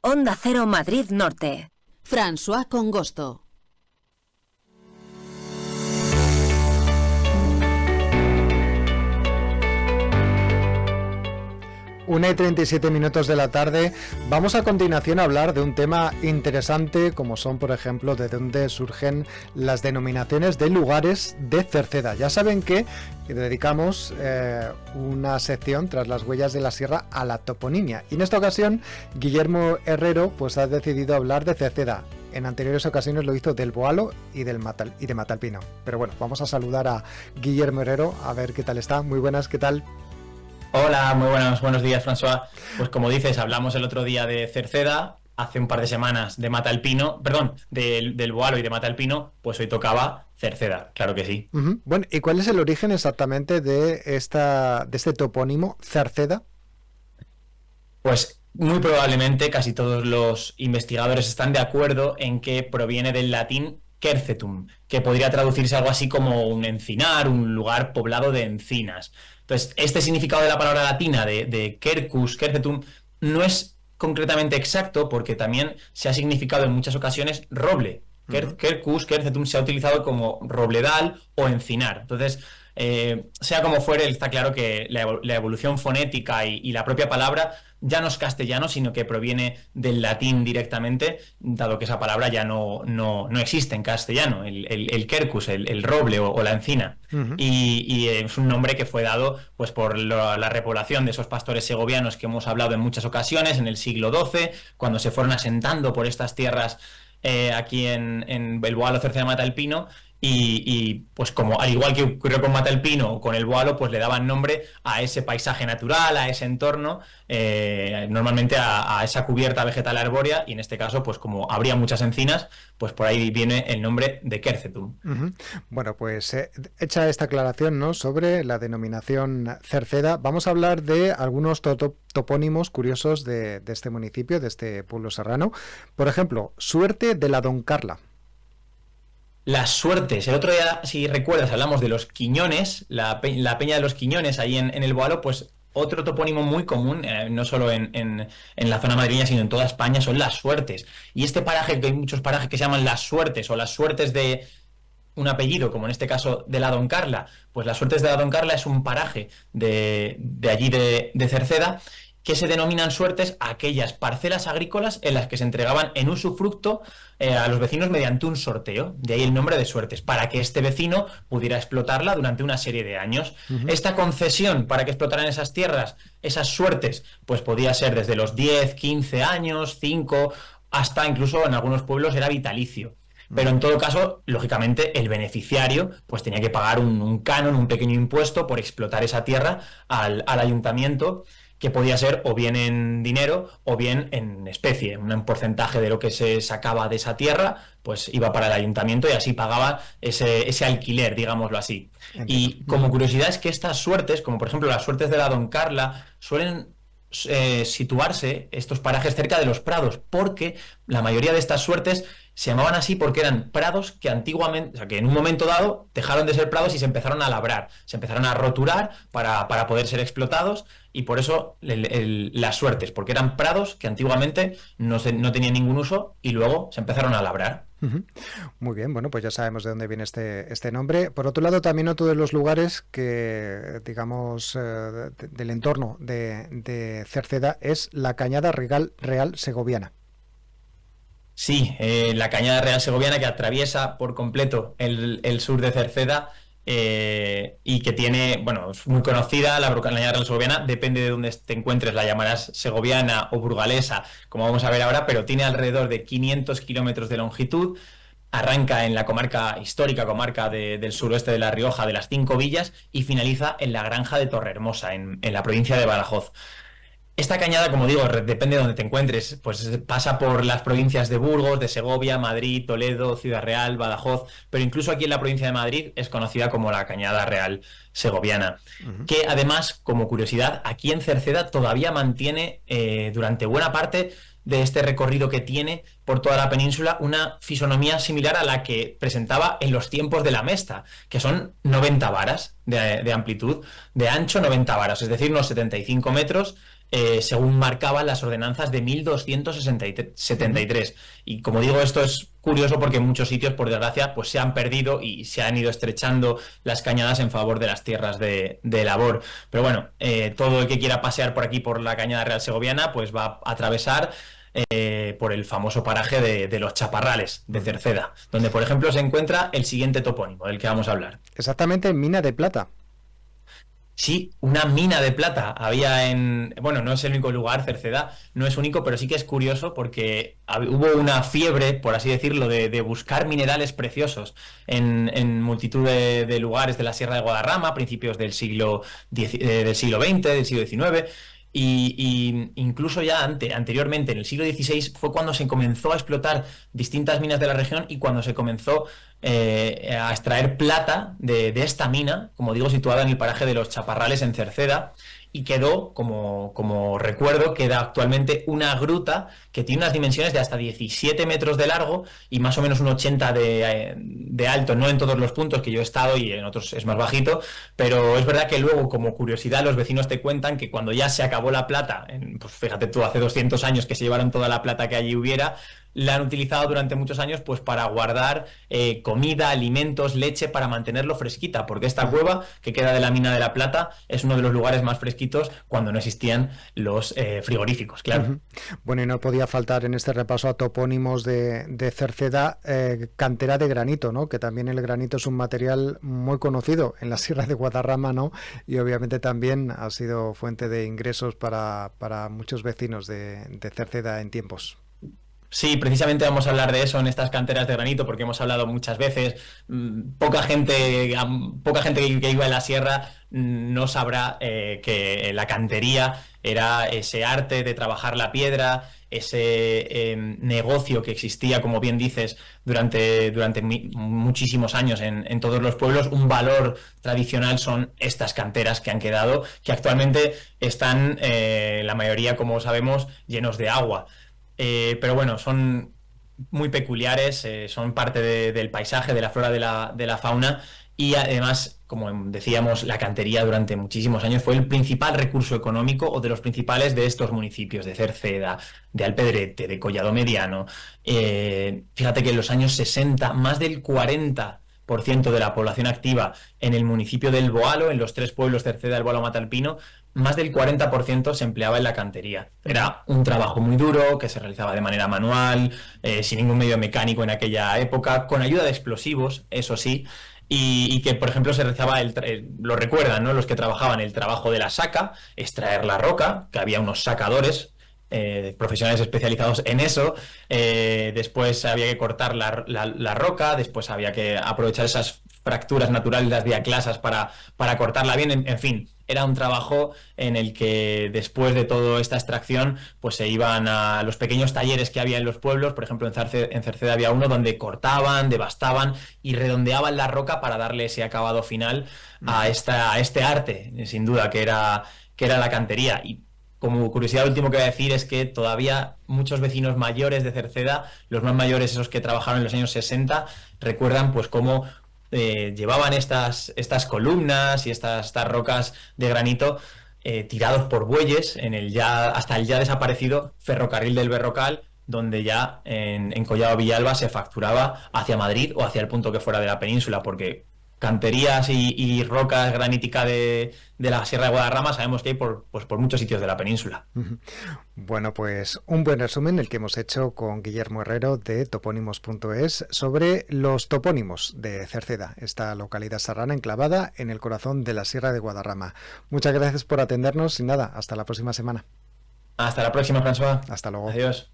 Onda Cero Madrid Norte. François Congosto. 1:37 de la tarde. Vamos a continuación a hablar de un tema interesante, como son, por ejemplo, de dónde surgen las denominaciones de lugares de Cerceda. Ya saben que dedicamos una sección tras las huellas de la sierra a la toponimia. Y en esta ocasión, Guillermo Herrero pues ha decidido hablar de Cerceda. En anteriores ocasiones lo hizo del Boalo y de Matalpino. Pero bueno, vamos a saludar a Guillermo Herrero, a ver qué tal está. Muy buenas, ¿qué tal? Hola, muy buenos días, François. Pues como dices, hablamos el otro día de Cerceda, hace un par de semanas de Matalpino, perdón, del Boalo y de Matalpino, pues hoy tocaba Cerceda, claro que sí. Uh-huh. Bueno, ¿y cuál es el origen exactamente de este topónimo, Cerceda? Pues muy probablemente casi todos los investigadores están de acuerdo en que proviene del latín quercetum, que podría traducirse algo así como un encinar, un lugar poblado de encinas. Entonces, este significado de la palabra latina de quercus, quercetum, no es concretamente exacto porque también se ha significado en muchas ocasiones roble. Quercus, quercetum se ha utilizado como robledal o encinar. Entonces, sea como fuere, está claro que la evolución fonética y la propia palabra ya no es castellano, sino que proviene del latín directamente, dado que esa palabra ya no existe en castellano, el quercus, el roble o la encina. Uh-huh. Y es un nombre que fue dado pues por la repoblación de esos pastores segovianos que hemos hablado en muchas ocasiones, en el siglo XII, cuando se fueron asentando por estas tierras aquí en el Boalo, Cerceda, Matalpino. Y pues como al igual que ocurrió con Matalpino o con el Boalo, pues le daban nombre a ese paisaje natural, a ese entorno, normalmente a esa cubierta vegetal arbórea, y en este caso, pues como habría muchas encinas, pues por ahí viene el nombre de quercetum. Uh-huh. Bueno, pues hecha esta aclaración, ¿no?, sobre la denominación Cerceda, vamos a hablar de algunos topónimos curiosos de este municipio, de este pueblo serrano. Por ejemplo, Suerte de la Don Carla. Las suertes. El otro día, si recuerdas, hablamos de los Quiñones, la peña de los Quiñones ahí en el Boalo, pues otro topónimo muy común, no solo en la zona madrileña, sino en toda España, son las Suertes. Y este paraje, que hay muchos parajes que se llaman las Suertes o las Suertes de un apellido, como en este caso de la Don Carla, pues las Suertes de la Don Carla es un paraje de allí de Cerceda, que se denominan suertes a aquellas parcelas agrícolas en las que se entregaban en usufructo a los vecinos mediante un sorteo, de ahí el nombre de suertes, para que este vecino pudiera explotarla durante una serie de años. Uh-huh. Esta concesión para que explotaran esas tierras, esas suertes, pues podía ser desde los 10, 15 años, 5, hasta incluso en algunos pueblos era vitalicio. Pero en todo caso, lógicamente, el beneficiario pues tenía que pagar un canon, un pequeño impuesto por explotar esa tierra al ayuntamiento, que podía ser o bien en dinero o bien en especie. Un porcentaje de lo que se sacaba de esa tierra pues iba para el ayuntamiento y así pagaba ese alquiler, digámoslo así. Entiendo. Y como curiosidad es que estas suertes, como por ejemplo las suertes de la Don Carla, suelen situarse estos parajes cerca de los prados, porque la mayoría de estas suertes se llamaban así porque eran prados que antiguamente, o sea, que en un momento dado dejaron de ser prados y se empezaron a labrar, se empezaron a roturar para poder ser explotados, y por eso las suertes, porque eran prados que antiguamente no tenían ningún uso y luego se empezaron a labrar. Uh-huh. Muy bien, bueno, pues ya sabemos de dónde viene este nombre. Por otro lado, también otro de los lugares que, digamos, del entorno de Cerceda es la Cañada Real Segoviana. Sí, la Cañada Real Segoviana, que atraviesa por completo el sur de Cerceda, y que tiene, bueno, es muy conocida la Cañada Real Segoviana, depende de dónde te encuentres, la llamarás segoviana o burgalesa, como vamos a ver ahora, pero tiene alrededor de 500 kilómetros de longitud, arranca en la histórica comarca del suroeste de La Rioja, de las Cinco Villas, y finaliza en la Granja de Torrehermosa, en la provincia de Badajoz. Esta cañada, como digo, depende de donde te encuentres, pues pasa por las provincias de Burgos, de Segovia, Madrid, Toledo, Ciudad Real, Badajoz, pero incluso aquí en la provincia de Madrid es conocida como la Cañada Real Segoviana, uh-huh. Que además, como curiosidad, aquí en Cerceda todavía mantiene durante buena parte de este recorrido que tiene por toda la península una fisonomía similar a la que presentaba en los tiempos de la Mesta, que son 90 varas de amplitud, de ancho 90 varas, es decir, unos 75 metros, según marcaban las ordenanzas de 1273. Y como digo, esto es curioso porque en muchos sitios, por desgracia, pues se han perdido y se han ido estrechando las cañadas en favor de las tierras de labor. Pero bueno, todo el que quiera pasear por aquí, por la Cañada Real Segoviana, pues va a atravesar por el famoso paraje de los Chaparrales de Cerceda, donde, por ejemplo, se encuentra el siguiente topónimo del que vamos a hablar. Exactamente, Mina de Plata. Sí, una mina de plata había bueno, no es el único lugar, Cerceda no es único, pero sí que es curioso porque hubo una fiebre, por así decirlo, de buscar minerales preciosos en multitud de lugares de la Sierra de Guadarrama, a principios del siglo XX, del siglo XIX. Y incluso ya anteriormente, en el siglo XVI, fue cuando se comenzó a explotar distintas minas de la región y cuando se comenzó a extraer plata de esta mina, como digo, situada en el paraje de los Chaparrales en Cerceda, y quedó, como recuerdo, queda actualmente una gruta que tiene unas dimensiones de hasta 17 metros de largo y más o menos un 80 de alto, no en todos los puntos que yo he estado y en otros es más bajito, pero es verdad que luego, como curiosidad, los vecinos te cuentan que cuando ya se acabó la plata, pues fíjate tú, hace 200 años que se llevaron toda la plata que allí hubiera, la han utilizado durante muchos años pues para guardar comida, alimentos, leche, para mantenerlo fresquita, porque esta cueva que queda de la mina de la plata es uno de los lugares más fresquitos cuando no existían los frigoríficos, claro. Bueno, y no podía faltar en este repaso a topónimos de Cerceda, cantera de granito, ¿no? Que también el granito es un material muy conocido en la Sierra de Guadarrama, ¿no? Y obviamente también ha sido fuente de ingresos para muchos vecinos de Cerceda en tiempos. Sí, precisamente vamos a hablar de eso en estas canteras de granito, porque hemos hablado muchas veces. Poca gente que iba en la sierra no sabrá que la cantería era ese arte de trabajar la piedra, ese negocio que existía, como bien dices, durante muchísimos años en todos los pueblos. Un valor tradicional son estas canteras que han quedado, que actualmente están, la mayoría, como sabemos, llenos de agua. Pero bueno, son muy peculiares, son parte del paisaje, de la flora, de la fauna, y además, como decíamos, la cantería durante muchísimos años fue el principal recurso económico o de los principales de estos municipios, de Cerceda, de Alpedrete, de Collado Mediano. Fíjate que en los años 60 más del 40% de la población activa en el municipio del Boalo, en los tres pueblos, Cerceda, El Boalo, Matalpino, más del 40% se empleaba en la cantería. Era un trabajo muy duro, que se realizaba de manera manual, sin ningún medio mecánico en aquella época, con ayuda de explosivos, eso sí, y que, por ejemplo, se realizaba, lo recuerdan, ¿no?, los que trabajaban, el trabajo de la saca, extraer la roca, que había unos sacadores, profesionales especializados en eso. Después había que cortar la roca, después había que aprovechar esas fracturas naturales, las diaclasas, para cortarla bien, en fin. Era un trabajo en el que después de toda esta extracción pues se iban a los pequeños talleres que había en los pueblos. Por ejemplo, en Cerceda había uno donde cortaban, devastaban y redondeaban la roca para darle ese acabado final a este arte, sin duda, que era la cantería. Y como curiosidad, último que voy a decir es que todavía muchos vecinos mayores de Cerceda, los más mayores, esos que trabajaron en los años 60, recuerdan pues cómo llevaban estas columnas y estas rocas de granito tirados por bueyes hasta el ya desaparecido ferrocarril del Berrocal, donde ya en Collado Villalba se facturaba hacia Madrid o hacia el punto que fuera de la península, porque canterías y rocas graníticas de la Sierra de Guadarrama sabemos que hay por muchos sitios de la península. Bueno, pues un buen resumen el que hemos hecho con Guillermo Herrero de topónimos.es sobre los topónimos de Cerceda, esta localidad serrana enclavada en el corazón de la Sierra de Guadarrama. Muchas gracias por atendernos y nada, hasta la próxima semana. Hasta la próxima, François. Hasta luego. Adiós.